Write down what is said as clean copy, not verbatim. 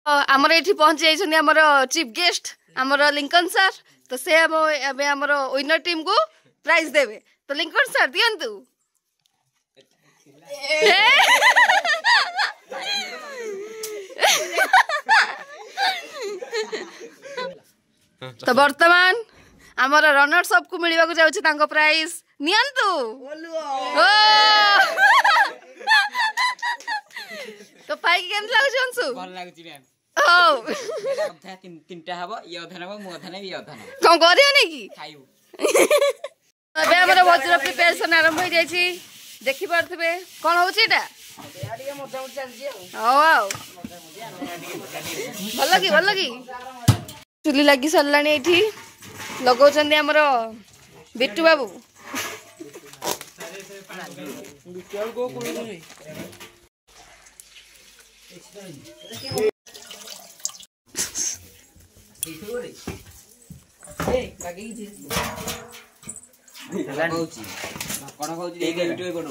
आमर ये पहुंची जाइछन आमर चीफ गेस्ट आमर लिंकन सर तो से आमर विनर टीम को प्राइज देवे तो लिंकन सर दियंतु तो वर्तमान आमर रनर्स अप को मिलवा जाउछि तांको प्राइज नियंतु तो पाई केम लागछ अंशु भल लागछि मैम ओ अधा तीनटा हबो ये अधा नबो मु अधा नेबी अधा न कोन करियो नै की खाइबो अबे हमर वज्र प्रिपरेशन आरंभ हो जाइछि देखि परथबे कोन होछि एटा याडिया मोटा मोटा चलछि आओ भल की चुली लगी सरलाणी एठी लगौचंदी हमर बिट्टू बाबू बिट्टू को कोइ नै ए बाकी जी कौची कोन कौची एक वीडियो कोन